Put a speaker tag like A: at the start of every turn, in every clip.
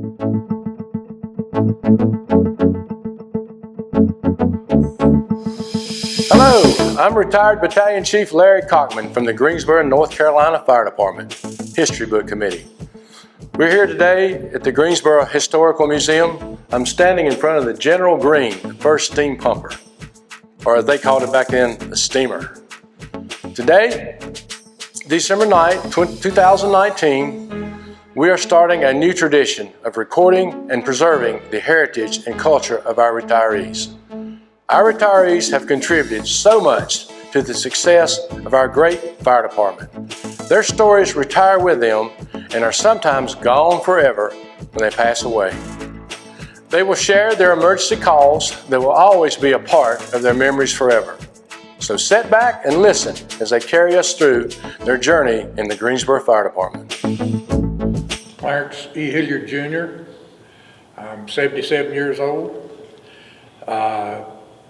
A: Hello, I'm retired Battalion Chief Larry Cockman from the Greensboro, North Carolina Fire Department History Book Committee. We're here today at the Greensboro Historical Museum. I'm standing in front of the General Green, the first steam pumper, or as they called it back then, the steamer. Today, December 9th, 2019, we are starting a new tradition of recording and preserving the heritage and culture of our retirees. Our retirees have contributed so much to the success of our great fire department. Their stories retire with them and are sometimes gone forever when they pass away. They will share their emergency calls that will always be a part of their memories forever. So sit back and listen as they carry us through their journey in the Greensboro Fire Department.
B: Clarence E. Hilliard Jr. I'm 77 years old.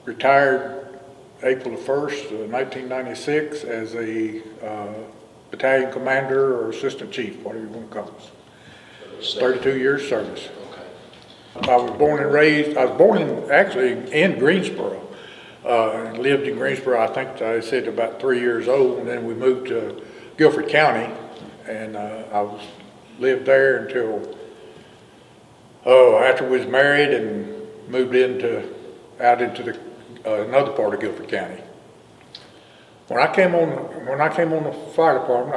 B: Retired April 1st, 1996 as a battalion commander or assistant chief, whatever you want to call us. 32 years service. I was born in Greensboro. Lived in Greensboro, I think I said about 3 years old, and then we moved to Guilford County, and lived there until after we was married and moved out into another part of Guilford County. When I came on the fire department,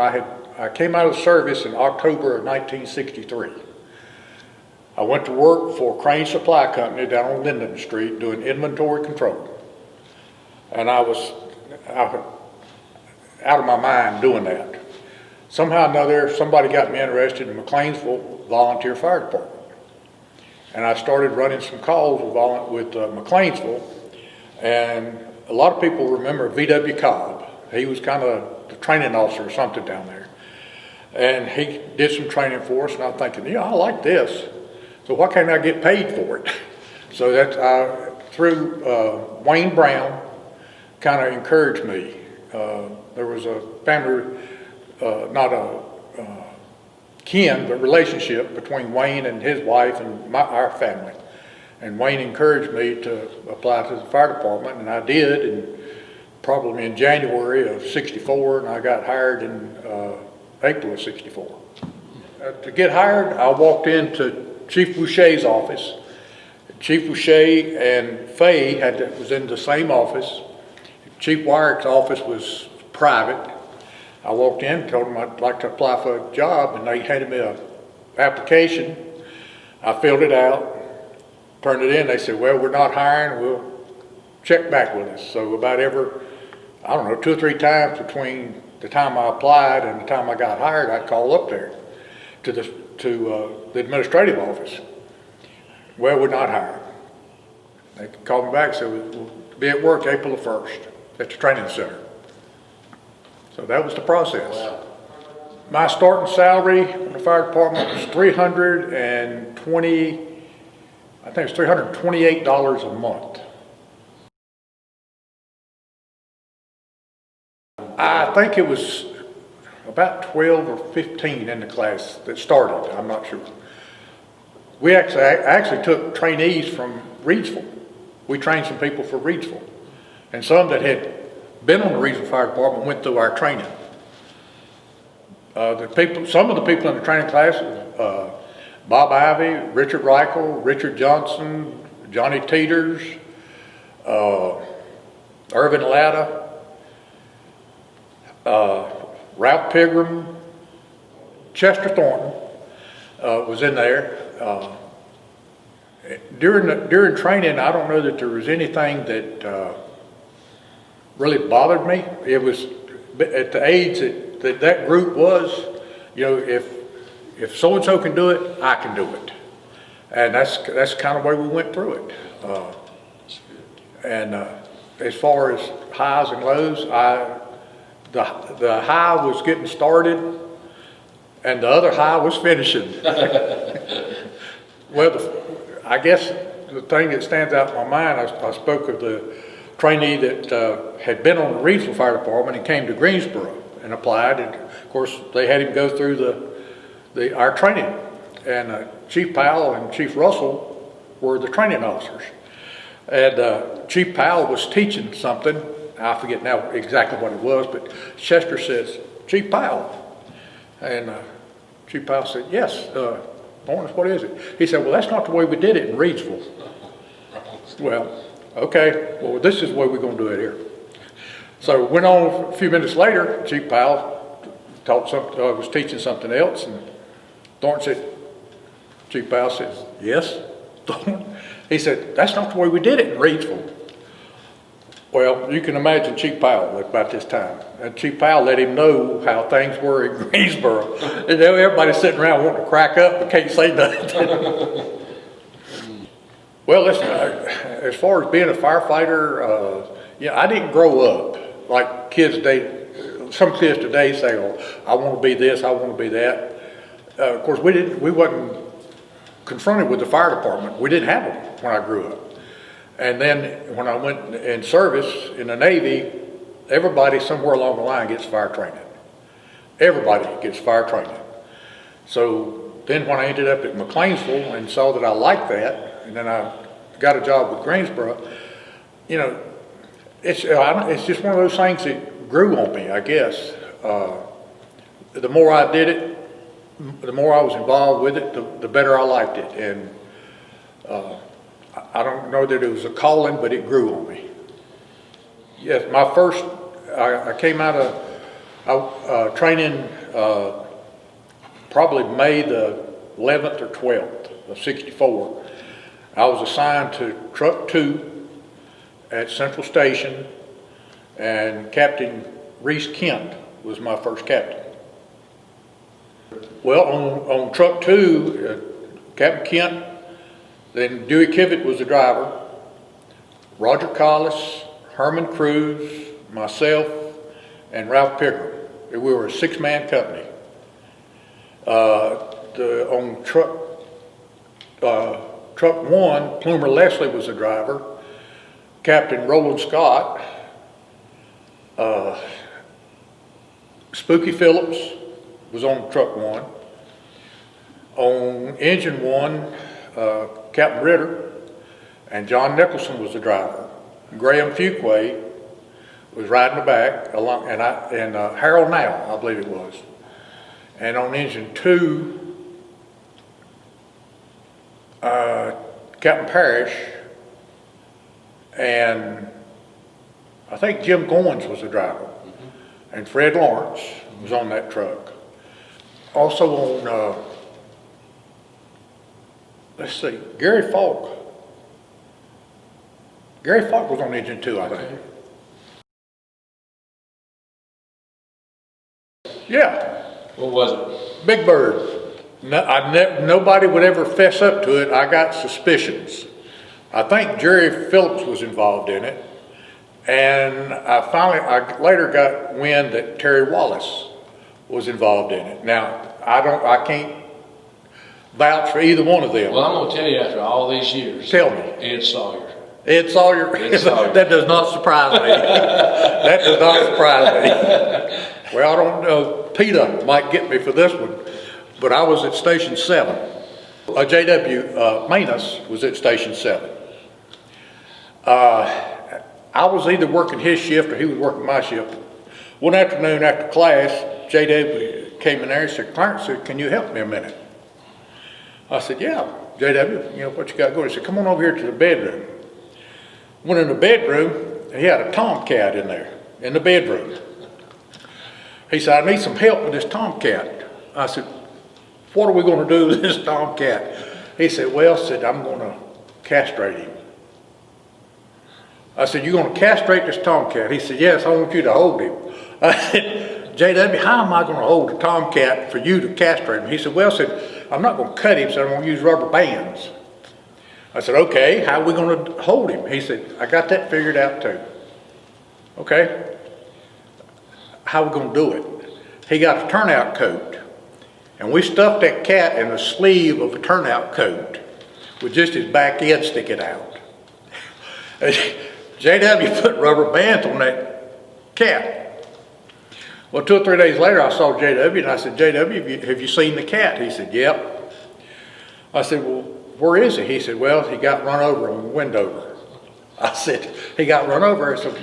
B: I came out of service in October of 1963. I went to work for Crane Supply Company down on Linden Street doing inventory control. And I was out of my mind doing that. Somehow or another, somebody got me interested in McLeansville Volunteer Fire Department. And I started running some calls with McLeansville. And a lot of people remember V.W. Cobb. He was kind of the training officer or something down there. And he did some training for us, and I'm thinking, I like this. So why can't I get paid for it? So that's through Wayne Brown kind of encouraged me. There was a family, not a kin, but relationship between Wayne and his wife and our family. And Wayne encouraged me to apply to the fire department, and I did, and probably in January of '64, and I got hired in April of '64. To get hired, I walked into Chief Boucher's office. Chief Boucher and Fay was in the same office. Chief Wyrick's office was private. I walked in, told them I'd like to apply for a job, and they handed me an application. I filled it out, turned it in. They said, well, we're not hiring, we'll check back with us. So about every, 2 or 3 times between the time I applied and the time I got hired, I'd call up there to the administrative office. Well, we're not hiring. They called me back and said, we'll be at work April 1st at the training center. So that was the process. Wow. My starting salary in the fire department was $328 a month. I think it was about 12 or 15 in the class that started, I'm not sure. We actually took trainees from Reidsville. We trained some people for Reidsville. And some that had been on the Reidsville Fire Department went through our training. Some of the people in the training class, Bob Ivey, Richard Reichel, Richard Johnson, Johnny Teeters, Irvin Latta, Ralph Pigram, Chester Thornton was in there. During training, I don't know that there was anything that really bothered me. It was at the age that group was, if so-and-so can do it, I can do it. And that's kind of the way we went through it. As far as highs and lows, the high was getting started and the other high was finishing. Well, I guess the thing that stands out in my mind, I spoke of the trainee that had been on the Reidsville Fire Department and came to Greensboro and applied, and of course they had him go through our training, and Chief Powell and Chief Russell were the training officers. And Chief Powell was teaching something. I forget now exactly what it was, but Chester says, "Chief Powell." And Chief Powell said, "Yes, Lawrence, what is it?" He said, "Well, that's not the way we did it in Reidsville." Well, okay, well, this is the way we're going to do it here. So went on a few minutes later, Chief Powell was teaching something else, and Thornton said, Chief Powell says, "Yes, Thornton?" He said, "That's not the way we did it in Reidsville." Well, you can imagine Chief Powell at about this time. And Chief Powell let him know how things were in Greensboro. And everybody's sitting around wanting to crack up but can't say nothing. Well, listen, as far as being a firefighter, I didn't grow up like kids today. Some kids today say, "Oh, I want to be this, I want to be that." Of course, we wasn't confronted with the fire department. We didn't have them when I grew up. And then when I went in service in the Navy, everybody somewhere along the line gets fire training. Everybody gets fire training. So then when I ended up at McLeansville and saw that I liked that, and then I got a job with Greensboro, it's just one of those things that grew on me, I guess. The more I did it, the more I was involved with it, the better I liked it. And I don't know that it was a calling, but it grew on me. Yes, I came out of training probably May the 11th or 12th of '64. I was assigned to Truck 2 at Central Station, and Captain Reese Kent was my first captain. Well, on Truck 2, Captain Kent, then Dewey Kivett was the driver, Roger Collis, Herman Cruz, myself, and Ralph Pickering. We were a 6-man company. On Truck 1, Plumer Leslie was the driver, Captain Roland Scott, Spooky Phillips was on Truck 1. On Engine 1, Captain Ritter and John Nicholson was the driver. Graham Fuquay was riding the back, and Harold Now, I believe it was. And on Engine 2, Captain Parrish, and I think Jim Goins was the driver, and Fred Lawrence was on that truck. Also on, let's see, Gary Falk. Gary Falk was on Engine 2, I think. Yeah.
C: What was it?
B: Big Bird. Nobody would ever fess up to it. I got suspicions. I think Jerry Phillips was involved in it, and I later got wind that Terry Wallace was involved in it. Now, I can't vouch for either one of them.
C: Well, I'm going to tell you after all these years.
B: Tell me.
C: Ed Sawyer.
B: Ed Sawyer?
C: Ed Sawyer.
B: That does not surprise me. That does not surprise me. Well, I don't know. PETA might get me for this one, but I was at Station 7. J.W. Manus was at Station 7. I was either working his shift or he was working my shift. One afternoon after class, J.W. came in there and said, "Clarence, can you help me a minute?" I said, "Yeah, J.W., what you got going?" He said, "Come on over here to the bedroom." Went in the bedroom, and he had a tomcat in there, in the bedroom. He said, "I need some help with this tomcat." I said, "What are we going to do with this tomcat?" He said, "Well," I'm going to castrate him. I said, "You're going to castrate this tomcat?" He said, "Yes, I want you to hold him." I said, "J.W., how am I going to hold a tomcat for you to castrate him?" He said, "Well," "I'm not going to cut him, so I'm going to use rubber bands." I said, "Okay, how are we going to hold him?" He said, "I got that figured out too." Okay, how are we going to do it? He got a turnout coat, and we stuffed that cat in the sleeve of a turnout coat with just his back end sticking out. J.W. put rubber bands on that cat. Well, 2 or 3 days later, I saw J.W. and I said, "J.W., have you seen the cat?" He said, "Yep." I said, well, where is he? He said, well, he got run over on Wendover. I said, he got run over? I said,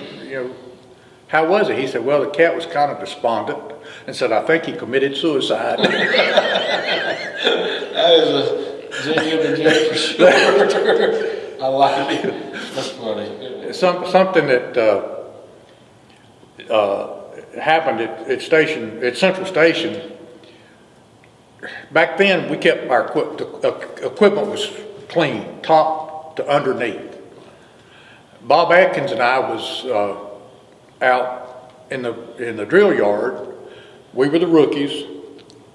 B: how was it? He said, well, the cat was kind of despondent and said, I think he committed suicide.
C: That is a genuine joke for sure. I like it. That's funny.
B: Something that happened at Central Station. Back then, we kept our equipment was clean, top to underneath. Bob Atkins and I was out in the drill yard. We were the rookies.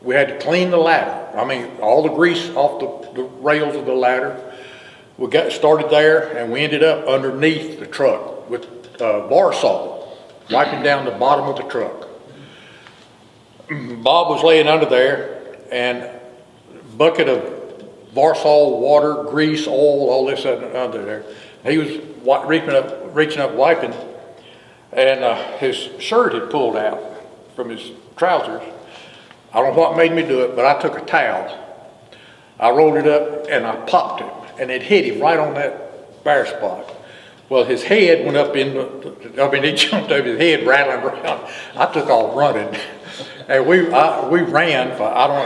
B: We had to clean the ladder. I mean, all the grease off the rails of the ladder. We got started there, and we ended up underneath the truck with bar salt, wiping down the bottom of the truck. Bob was laying under there, and a bucket of Varsol water, grease, oil, all this under there. He was reaching up, wiping, and his shirt had pulled out from his trousers. I don't know what made me do it, but I took a towel. I rolled it up and I popped it, and it hit him right on that bare spot. Well, his head went up he jumped over his head, rattling around. I took off running. And we ran,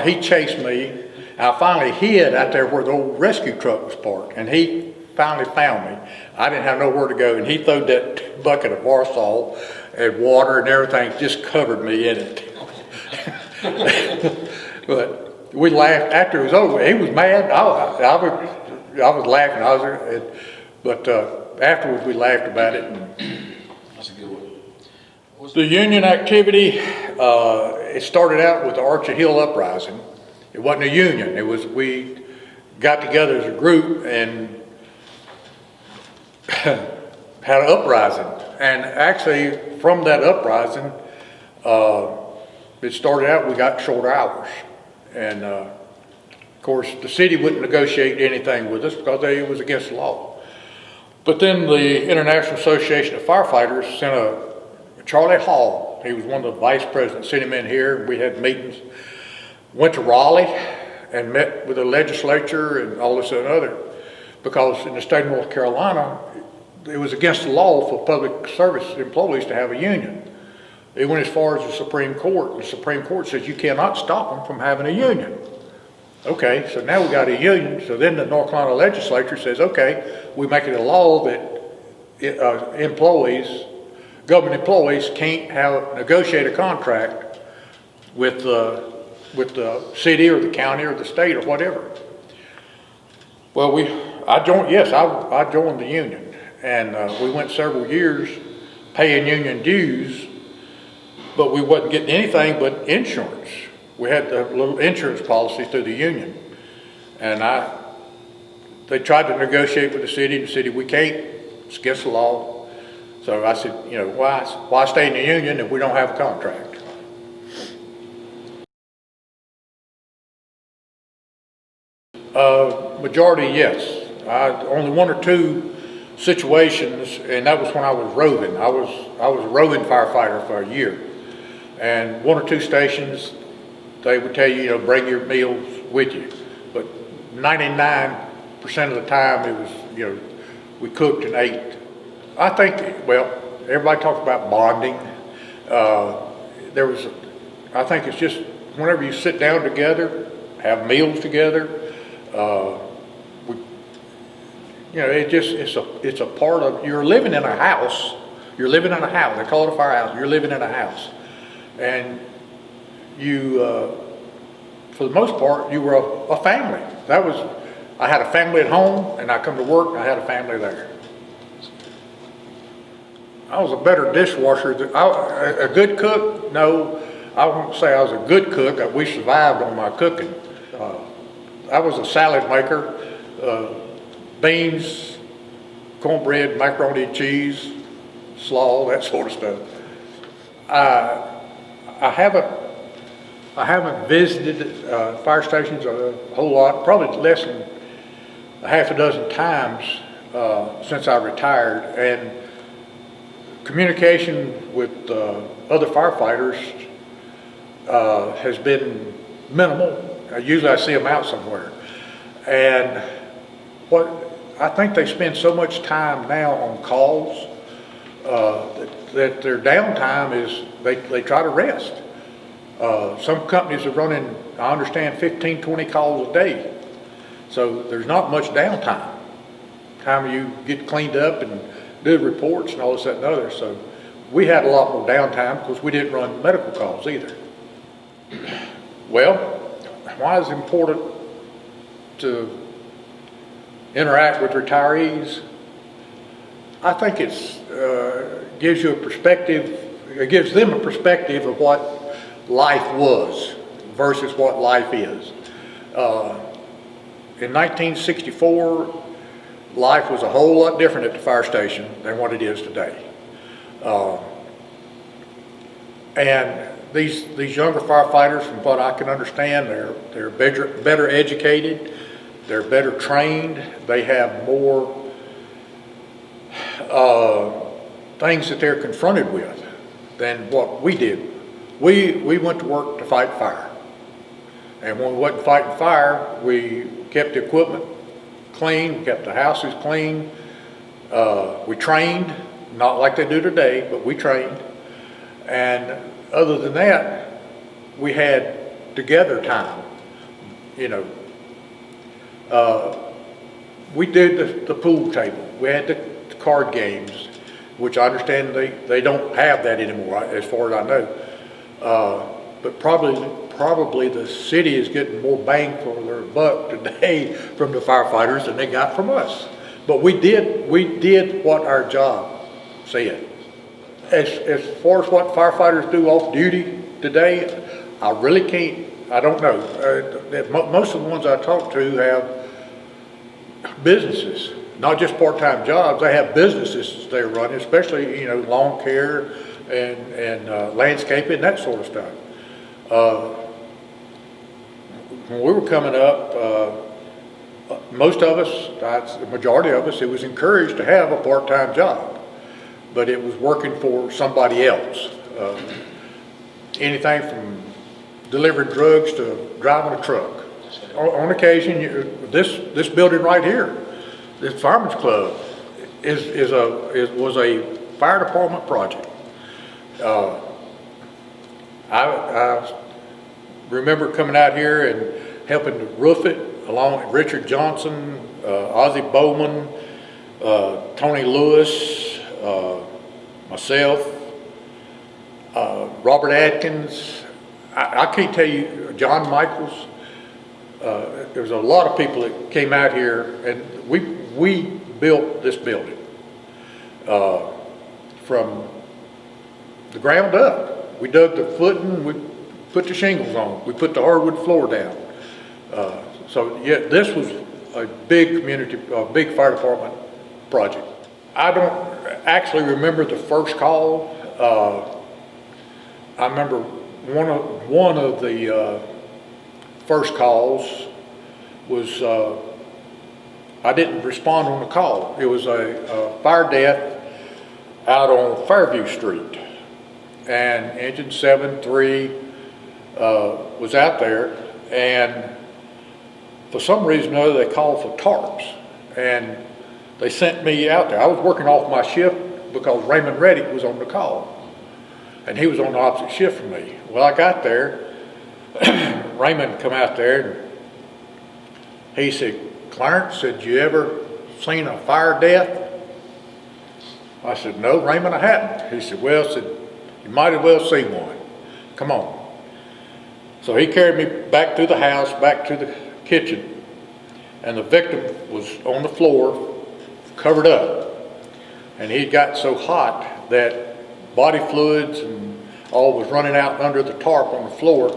B: he chased me. And I finally hid out there where the old rescue truck was parked, and he finally found me. I didn't have nowhere to go, and he threw that bucket of Varsol and water and everything, just covered me in it. But we laughed after it was over. He was mad. I was laughing. But afterwards we laughed about it.
C: That's a good one.
B: The union activity, it started out with the Archer Hill Uprising. It wasn't a union. We got together as a group and had an uprising. And actually, from that uprising, it started out, we got shorter hours. And of course, the city wouldn't negotiate anything with us because it was against the law. But then the International Association of Firefighters sent Charlie Hall. He was one of the vice presidents, sent him in here. We had meetings. Went to Raleigh and met with the legislature and all this and other, because in the state of North Carolina, it was against the law for public service employees to have a union. It went as far as the Supreme Court. The Supreme Court says you cannot stop them from having a union. Okay, so now we got a union. So then the North Carolina legislature says, okay, we make it a law that government employees can't negotiate a contract with the city or the county or the state or whatever. Well, I joined the union, and we went several years paying union dues, but we wasn't getting anything but insurance. We had a little insurance policy through the union, and they tried to negotiate with the city, and the city, we can't, it's against the law. So I said, why stay in the union if we don't have a contract? Majority, yes. Only one or two situations, and that was when I was roving. I was a roving firefighter for a year, and one or two stations, they would tell you, bring your meals with you. But 99% of the time, it was, we cooked and ate. I think, everybody talks about bonding. I think it's just whenever you sit down together, have meals together, it's a part of, you're living in a house. You're living in a house. They call it a firehouse. You're living in a house. And you, for the most part, you were a family. I had a family at home, and I come to work, and I had a family there. I was a better dishwasher. A good cook? No, I won't say I was a good cook. We survived on my cooking. I was a salad maker, beans, cornbread, macaroni and cheese, slaw, that sort of stuff. I haven't visited fire stations a whole lot, probably less than a half a dozen times since I retired, and communication with other firefighters has been minimal. Usually I see them out somewhere. And what I think they spend so much time now on calls that their downtime is they try to rest. Some companies are running, I understand, 15, 20 calls a day. So there's not much downtime. Time you get cleaned up and do reports and all this, that, and other. So we had a lot more downtime because we didn't run medical calls either. Well, why is it important to interact with retirees? I think it's gives you a perspective, it gives them a perspective of what life was versus what life is. In 1964, life was a whole lot different at the fire station than what it is today. And these younger firefighters, from what I can understand, they're better educated, they're better trained, they have more things that they're confronted with than what we did. We went to work to fight fire. And when we wasn't fighting fire, we kept the equipment clean, we kept the houses clean, we trained, not like they do today, but we trained. And other than that, we had together time, you know. We did the pool table, we had the card games, which I understand they don't have that anymore, as far as I know. But probably the city is getting more bang for their buck today from the firefighters than they got from us. But we did what our job said. As far as what firefighters do off duty today, I really can't, I don't know. Most of the ones I talk to have businesses, not just part-time jobs. They have businesses they're running, especially, you know, lawn care and landscaping, that sort of stuff. When we were coming up, most of us, the majority of us, it was encouraged to have a part-time job, but it was working for somebody else. Anything from delivering drugs to driving a truck. On occasion, this building right here, this Fireman's Club, was a fire department project. I remember coming out here and helping to roof it along with Richard Johnson, Ozzie Bowman, Tony Lewis, myself, Robert Atkins. I can't tell you, John Michaels. There's a lot of people that came out here, and we built this building from the ground up. We dug the footing, we put the shingles on, we put the hardwood floor down. So yeah, this was a big community, a big fire department project. I don't actually remember the first call. I remember one of the first calls was I didn't respond on the call. It was a fire death out on Fairview Street, and engine 7-3 was out there, and for some reason or other they called for tarps, and they sent me out there. I was working off my shift because Raymond Reddick was on the call, and he was on the opposite shift from me. Well, I got there, Raymond come out there, and he said, "Clarence, said, you ever seen a fire death?" I said, "No, Raymond, I hadn't." He said, "Well," said, "you might as well see one. Come on." So he carried me back through the house, back to the kitchen, and the victim was on the floor, covered up, and he'd got so hot that body fluids and all was running out under the tarp on the floor.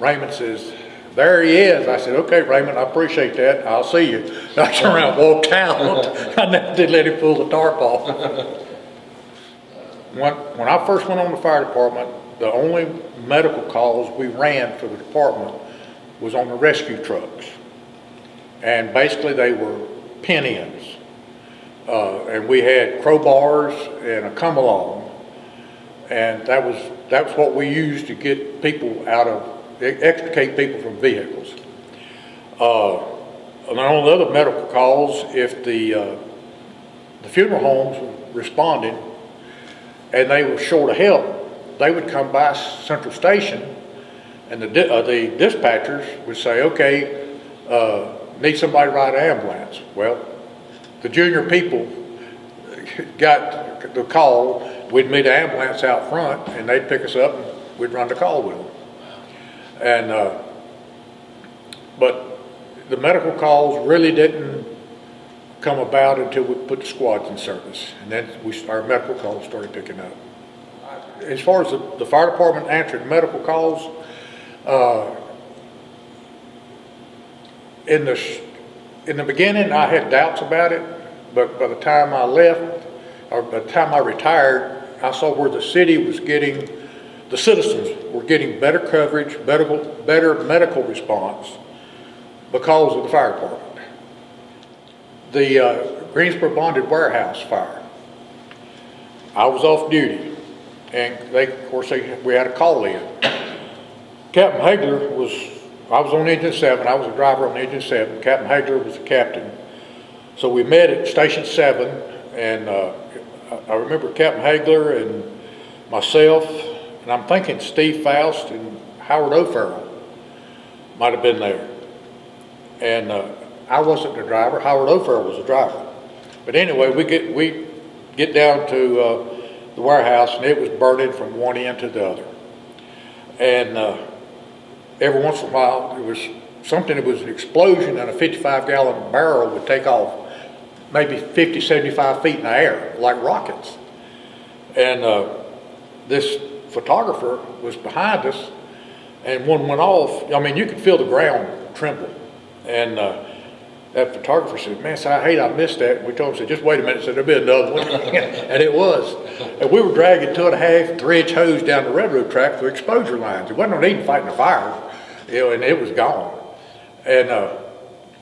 B: Raymond says, "There he is." I said, "Okay, Raymond, I appreciate that. I'll see you." I turned around and walked out. I never did let him pull the tarp off. When I first went on the fire department, the only medical calls we ran for the department was on the rescue trucks. And basically they were pin-ins. And we had crowbars and a come-along. And that was what we used to get people out of, extricate people from vehicles. And on the other medical calls, if the funeral homes were responding and they were short of help, they would come by Central Station, and the dispatchers would say, okay, need somebody to ride an ambulance. Well, the junior people got the call, we'd meet an ambulance out front, and they'd pick us up, and we'd run the call with them. And, but the medical calls really didn't come about until we put the squads in service, and then our medical calls started picking up. As far as the fire department answering medical calls, in the beginning I had doubts about it, but by the time I left, or by the time I retired, I saw where the city was getting, the citizens were getting better coverage, better medical response because of the fire department. The Greensboro Bonded Warehouse fire, I was off duty, and we had a call in. Captain Hagler I was on Engine 7, I was a driver on Engine 7, Captain Hagler was the captain. So we met at Station 7, and I remember Captain Hagler and myself, and I'm thinking Steve Faust and Howard O'Farrell might have been there. And I wasn't the driver, Howard O'Farrell was the driver. But anyway, we get down to the warehouse, and it was burning from one end to the other. And every once in a while, it was an explosion, and a 55-gallon barrel would take off maybe 50, 75 feet in the air, like rockets. And this photographer was behind us, and one went off. I mean, you could feel the ground tremble. And that photographer said, man, I hate I missed that. And we told him, said, just wait a minute, said, there'll be another one. And it was. And we were dragging 2.5, 3-inch hose down the railroad track through exposure lines. It wasn't no need fighting a fire, and it was gone. And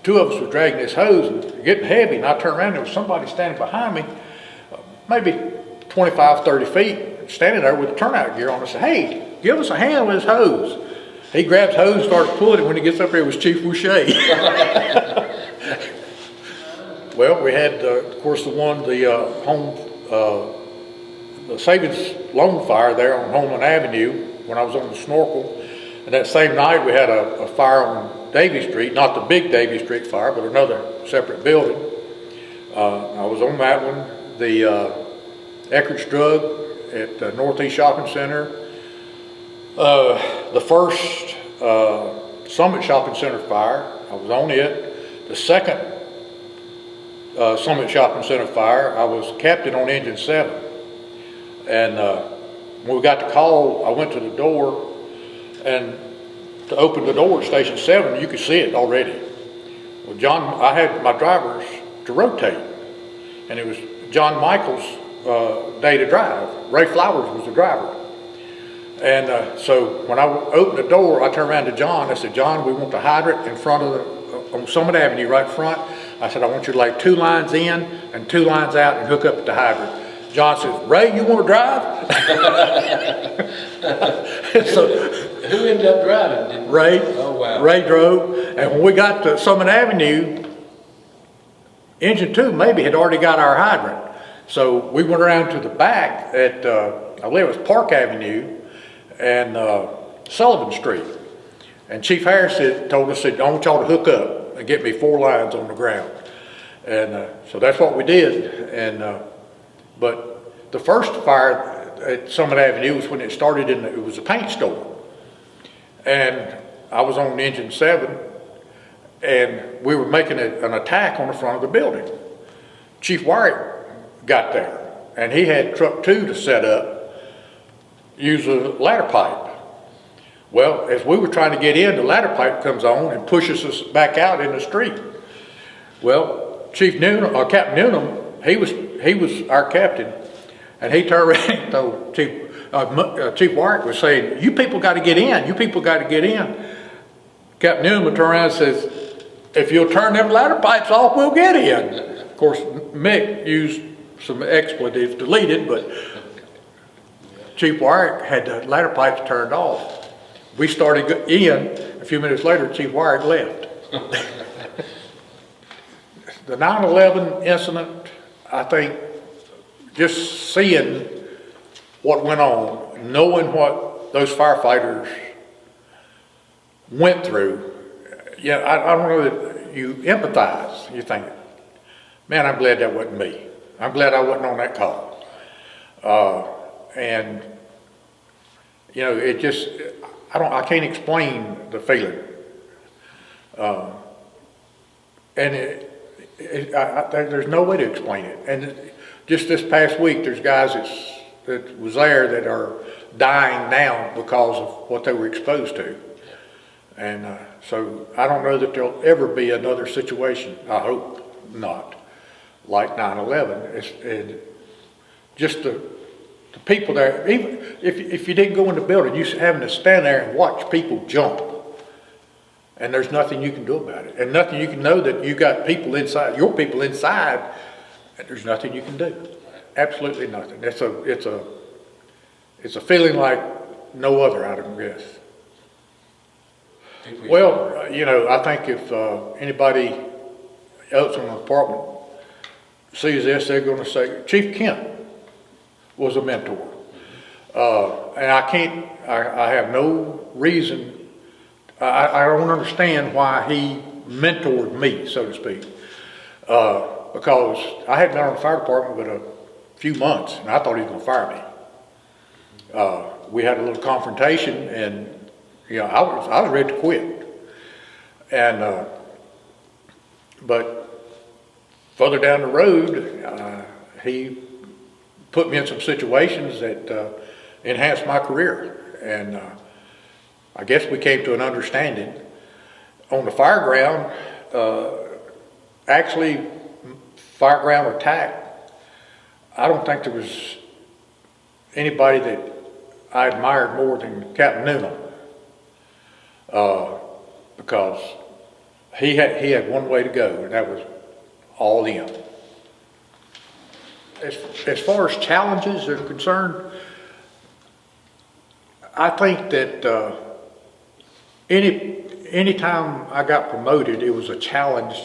B: two of us were dragging this hose and getting heavy, and I turned around, there was somebody standing behind me, maybe 25, 30 feet, standing there with the turnout gear on. I said, hey, give us a hand with this hose. He grabs hose, starts pulling it. When he gets up there, it was Chief Boucher. Well, we had, of course, the Savings Loan fire there on Holman Avenue when I was on the snorkel. And that same night, we had a fire on Davie Street, not the big Davie Street fire, but another separate building. I was on that one. The Eckert's Drug at the Northeast Shopping Center. The first Summit Shopping Center fire, I was on it. The second Summit Shopping Center fire, I was captain on Engine 7. And when we got the call, I went to the door, and to open the door at Station 7, you could see it already. Well, I had my drivers to rotate, and it was John Michael's day to drive. Ray Flowers was the driver. And so when I opened the door, I turned around to John. I said, John, we want the hydrant in front of on Summit Avenue, right front. I said, I want you to lay 2 lines in and 2 lines out and hook up at the hydrant. John says, Ray, you want to drive? So,
C: who ended up driving?
B: Ray.
C: Oh, wow.
B: Ray drove. And when we got to Summit Avenue, Engine 2 maybe had already got our hydrant. So we went around to the back at, I believe it was Park Avenue and Sullivan Street. And Chief Harris told us, I want y'all to hook up and get me 4 lines on the ground. And so that's what we did. And but the first fire at Summit Avenue was when it started it was a paint store. And I was on Engine 7, and we were making an attack on the front of the building. Chief Wyatt got there, and he had truck 2 to set up, use a ladder pipe. Well, as we were trying to get in, the ladder pipe comes on and pushes us back out in the street. Well, Captain Newnham, he was our captain, and he turned around and told Chief Wyatt was saying, you people got to get in, you people got to get in. Captain Newnham turned around and says, if you'll turn them ladder pipes off, we'll get in. Of course, Mick used some expletives deleted, but Chief Wyatt had the ladder pipes turned off. We started in, a few minutes later, Chief Wyatt left. the 9/11 incident, I think, just seeing what went on, knowing what those firefighters went through, yeah, I don't know that you empathize. You think, man, I'm glad that wasn't me. I'm glad I wasn't on that call. And you know, it just, I can't explain the feeling. And there's no way to explain it. And just this past week, there's guys that was there that are dying now because of what they were exposed to. And so I don't know that there'll ever be another situation, I hope not, like 9/11. And just the people there, even if you didn't go in the building, you having to stand there and watch people jump. And there's nothing you can do about it. And nothing you can know that you got people inside, your people inside, and there's nothing you can do. Absolutely nothing. It's a feeling like no other, I guess. Well, you know, I think if anybody else in the department sees this, they're going to say, Chief Kent was a mentor. And I have no reason, I don't understand why he mentored me, so to speak. Because I hadn't been on the fire department but a few months, and I thought he was going to fire me. We had a little confrontation, and you know, I was ready to quit. And but further down the road, he put me in some situations that enhanced my career, and I guess we came to an understanding. On the fireground, actually, fireground attack, I don't think there was anybody that I admired more than Captain Noonan, because he had one way to go, and that was all in. As far as challenges are concerned, I think that any time I got promoted, it was a challenge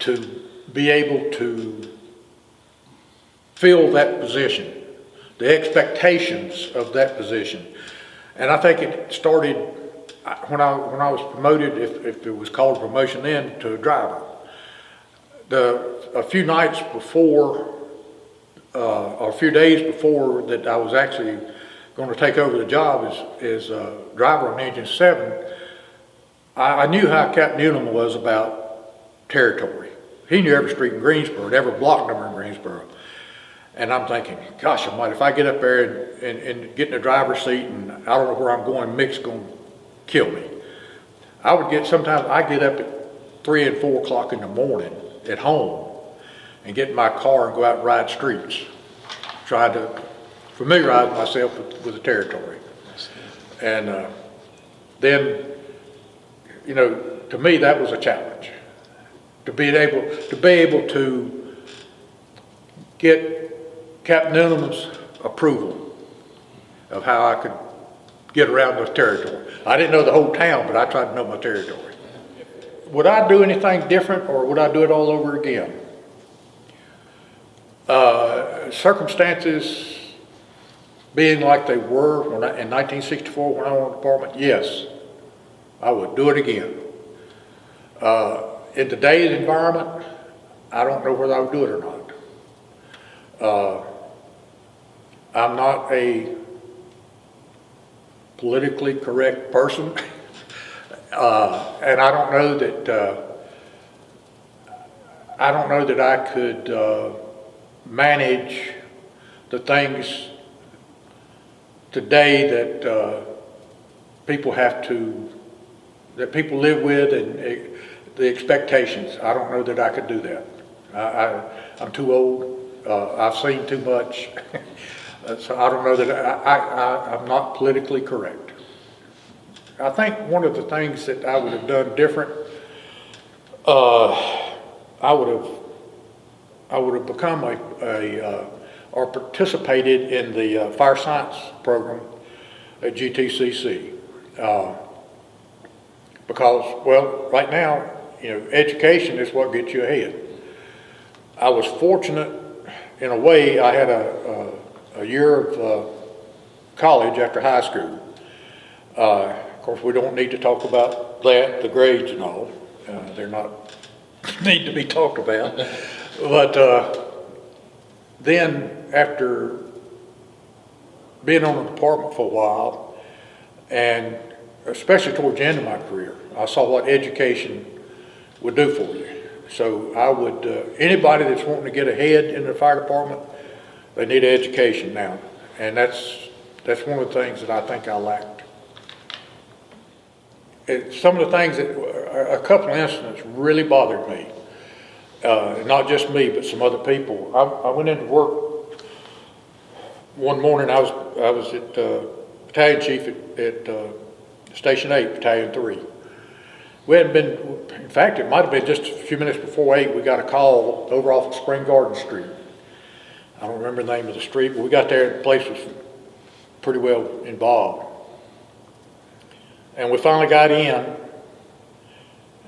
B: to be able to fill that position, the expectations of that position. And I think it started when I was promoted, if it was called a promotion then, to a driver. A few nights before, or a few days before that I was actually going to take over the job as driver on Engine 7, I knew how Captain Newman was about territory. He knew every street in Greensboro and every block number in Greensboro. And I'm thinking, gosh, if I get up there and get in the driver's seat and I don't know where I'm going, Mick's going to kill me. Sometimes I get up at 3 and 4 o'clock in the morning at home and get in my car and go out and ride streets, trying to familiarize myself with the territory. And then, you know, to me that was a challenge, to be able to get Captain Noonan's approval of how I could get around the territory. I didn't know the whole town, but I tried to know my territory. Would I do anything different, or would I do it all over again? Circumstances being like they were in 1964 when I was in the department, yes, I would do it again. In today's environment, I don't know whether I would do it or not. I'm not a politically correct person, and I don't know that I could manage the things today that people live with, and the expectations. I don't know that I could do that. I'm too old. I've seen too much. So I don't know that I'm not politically correct. I think one of the things that I would have done different, I would have become or participated in the fire science program at GTCC. Because, well, right now, education is what gets you ahead. I was fortunate in a way. I had a year of college after high school. Of course, we don't need to talk about that, the grades and all. They're not need to be talked about. But then after being on the department for a while, and especially towards the end of my career, I saw what education would do for you. So I would, anybody that's wanting to get ahead in the fire department, they need education now. And that's one of the things that I think I lacked. Some of the things that, a couple of incidents really bothered me. Not just me, but some other people. I went into work one morning. I was at battalion chief at Station 8, Battalion 3. We hadn't been, in fact, it might have been just a few minutes before 8, we got a call over off of Spring Garden Street. I don't remember the name of the street, but we got there and the place was pretty well involved. And we finally got in,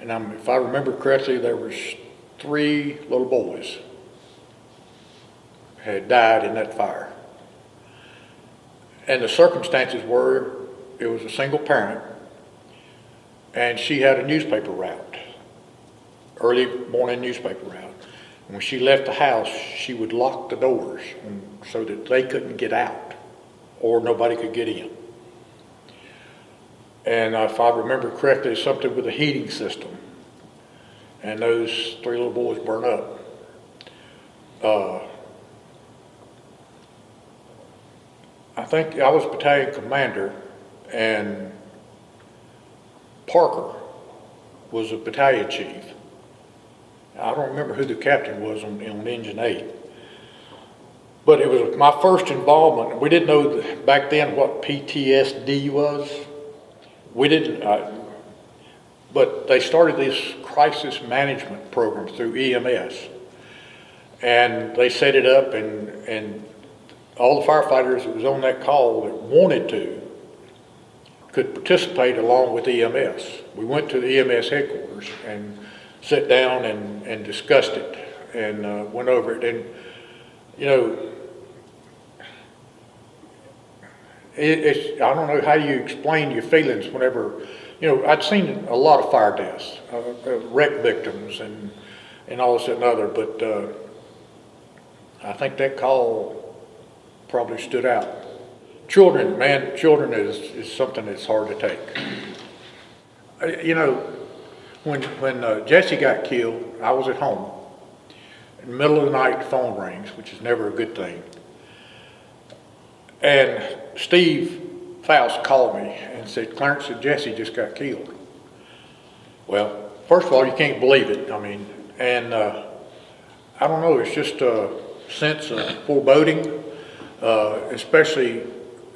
B: and if I remember correctly, there was 3 little boys had died in that fire. And the circumstances were, it was a single parent, and she had a newspaper route, early morning newspaper route. And when she left the house, she would lock the doors so that they couldn't get out or nobody could get in. And if I remember correctly, something with the heating system. And those 3 little boys burned up. I think I was battalion commander, and Parker was a battalion chief. I don't remember who the captain was on Engine 8. But it was my first involvement. We didn't know back then what PTSD was. We didn't, but they started this crisis management program through EMS. And they set it up, and all the firefighters that was on that call that wanted to could participate along with EMS. We went to the EMS headquarters and sat down and discussed it and went over it. And, I don't know how you explain your feelings whenever, I'd seen a lot of fire deaths, wreck victims and all this and other, but I think that call probably stood out. Children is something that's hard to take. When Jesse got killed, I was at home. In the middle of the night, the phone rings, which is never a good thing. And Steve Faust called me and said, "Clarence, said Jesse just got killed." Well, first of all, you can't believe it. I mean, and I don't know, it's just a sense of foreboding, especially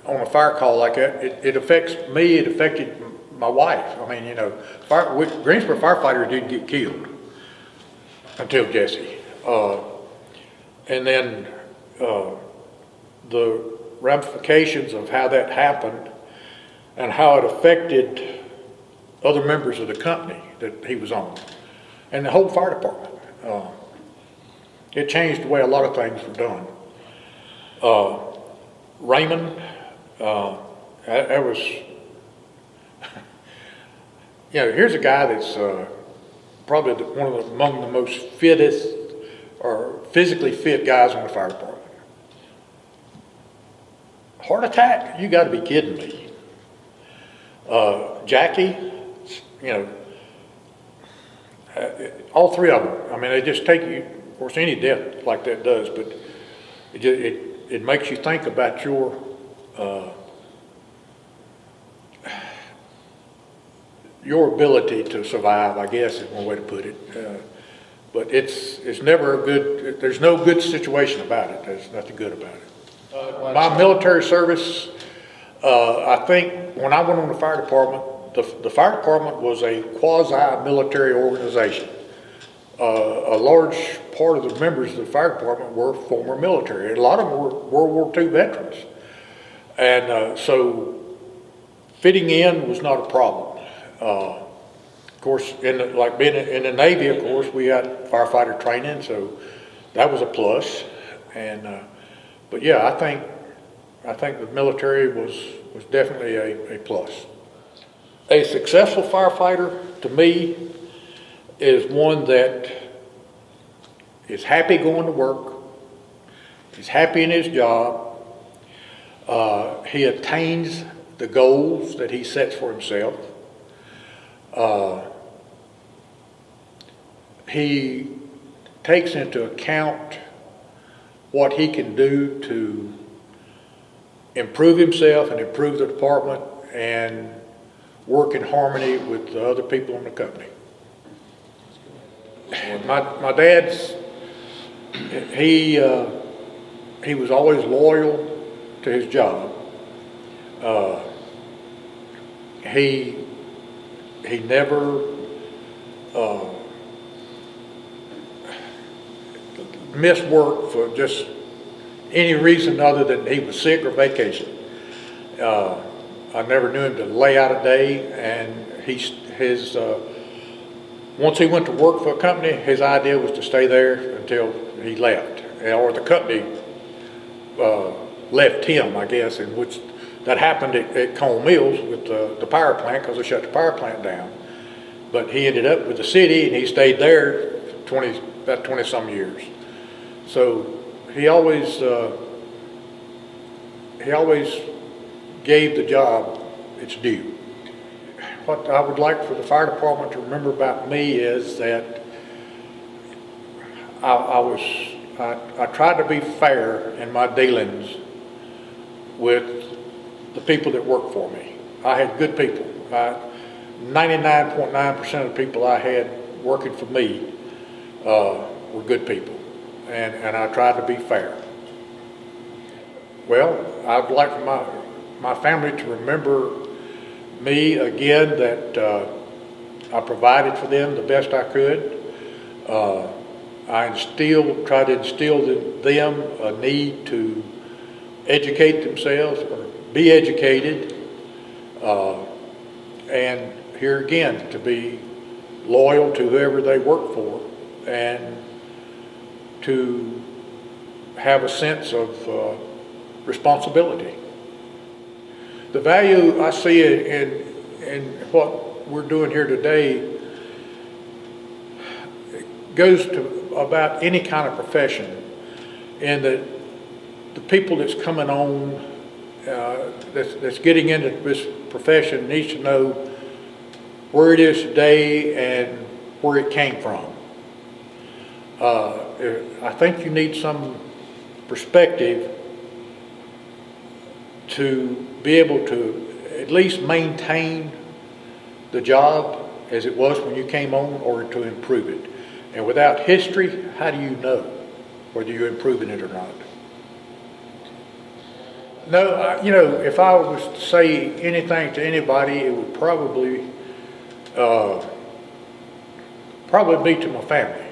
B: on a fire call like that. It affects me, it affected my wife. I mean, Greensboro firefighters didn't get killed until Jesse. And then the ramifications of how that happened and how it affected other members of the company that he was on and the whole fire department. It changed the way a lot of things were done. Raymond, that was, here's a guy that's probably among the most fittest or physically fit guys in the fire department. Heart attack? You got to be kidding me. Jackie, all 3 of them. I mean, they just take you. Of course, any death like that does, but it makes you think about your ability to survive, I guess is one way to put it. But it's never a good. There's no good situation about it. There's nothing good about it. My military service, I think when I went on the fire department, the fire department was a quasi-military organization. A large part of the members of the fire department were former military, and a lot of them were World War II veterans. And so fitting in was not a problem. Of course, like being in the Navy, of course, we had firefighter training, so that was a plus. And but yeah, I think the military was definitely a plus. A successful firefighter, to me, is one that is happy going to work, is happy in his job, he attains the goals that he sets for himself, he takes into account what he can do to improve himself and improve the department and work in harmony with the other people in the company. My dad's, he was always loyal to his job. He never missed work for just any reason other than he was sick or vacation. I never knew him to lay out a day, and once he went to work for a company, his idea was to stay there until he left, or the company left him, I guess, in which that happened at Cone Mills with the power plant, because they shut the power plant down. But he ended up with the city, and he stayed there about 20-some years. So he always gave the job its due. What I would like for the fire department to remember about me is that I tried to be fair in my dealings with the people that worked for me. I had good people. 99.9% of the people I had working for me were good people, and I tried to be fair. Well, I'd like for my family to remember me again, that I provided for them the best I could. I tried to instill in them a need to educate themselves or be educated, and here again, to be loyal to whoever they work for, and to have a sense of responsibility. The value I see in what we're doing here today goes to about any kind of profession, and that the people that's coming on, that's getting into this profession, needs to know where it is today and where it came from. I think you need some perspective to be able to at least maintain the job as it was when you came on, or to improve it. And without history, how do you know whether you're improving it or not? No, if I was to say anything to anybody, it would probably be to my family.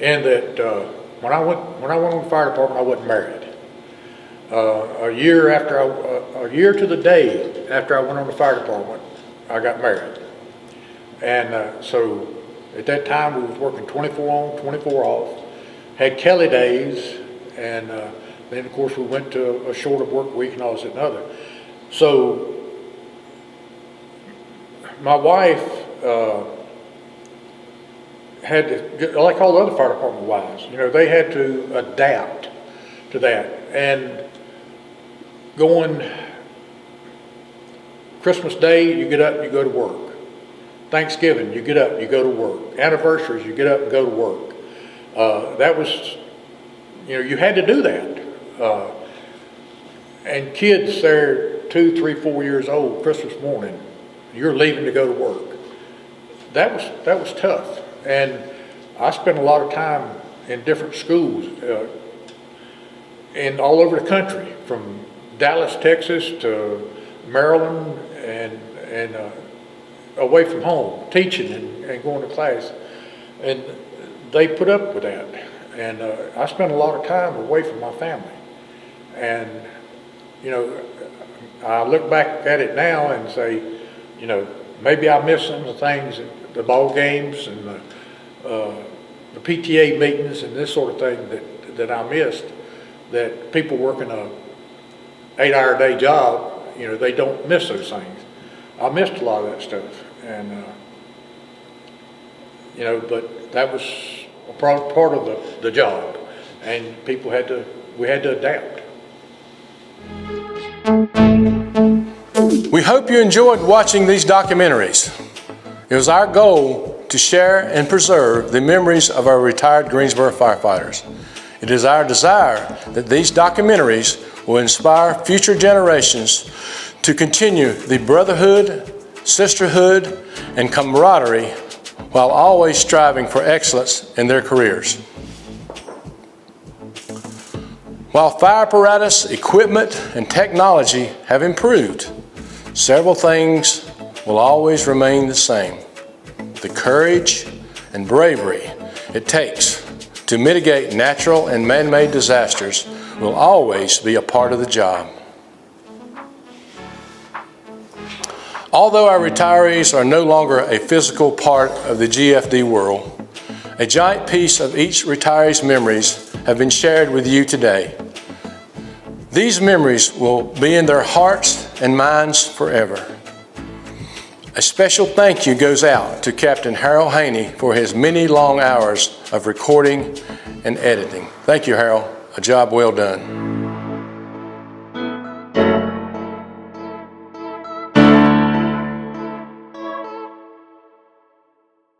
B: And that when I went on the fire department, I wasn't married. A year to the day after I went on the fire department, I got married. And so at that time, we was working 24 on, 24 off, had Kelly days, and then of course we went to a shorter work week and all this and other. So my wife had to, like all the other fire department wives, they had to adapt to that. And going Christmas Day, you get up, you go to work. Thanksgiving, you get up, you go to work. Anniversaries, you get up and go to work. That was, you had to do that. And kids there, 2, 3, 4 years old, Christmas morning, you're leaving to go to work. That was tough. And I spent a lot of time in different schools, and all over the country, from Dallas, Texas to Maryland, and away from home, teaching and going to class. And they put up with that. And I spent a lot of time away from my family. And, I look back at it now and say, maybe I missed some of the things, the ball games and the PTA meetings and this sort of thing that I missed, that people working a 8-hour day job, you know, they don't miss those things. I missed a lot of that stuff, and you know, but that was a part of the job, and we had to adapt.
A: We hope you enjoyed watching these documentaries. It was our goal to share and preserve the memories of our retired Greensboro firefighters. It is our desire that these documentaries will inspire future generations to continue the brotherhood, sisterhood, and camaraderie while always striving for excellence in their careers. While fire apparatus, equipment, and technology have improved, several things will always remain the same. The courage and bravery it takes to mitigate natural and man-made disasters will always be a part of the job. Although our retirees are no longer a physical part of the GFD world, a giant piece of each retiree's memories have been shared with you today. These memories will be in their hearts and minds forever. A special thank you goes out to Captain Harold Haney for his many long hours of recording and editing. Thank you, Harold. A job well done.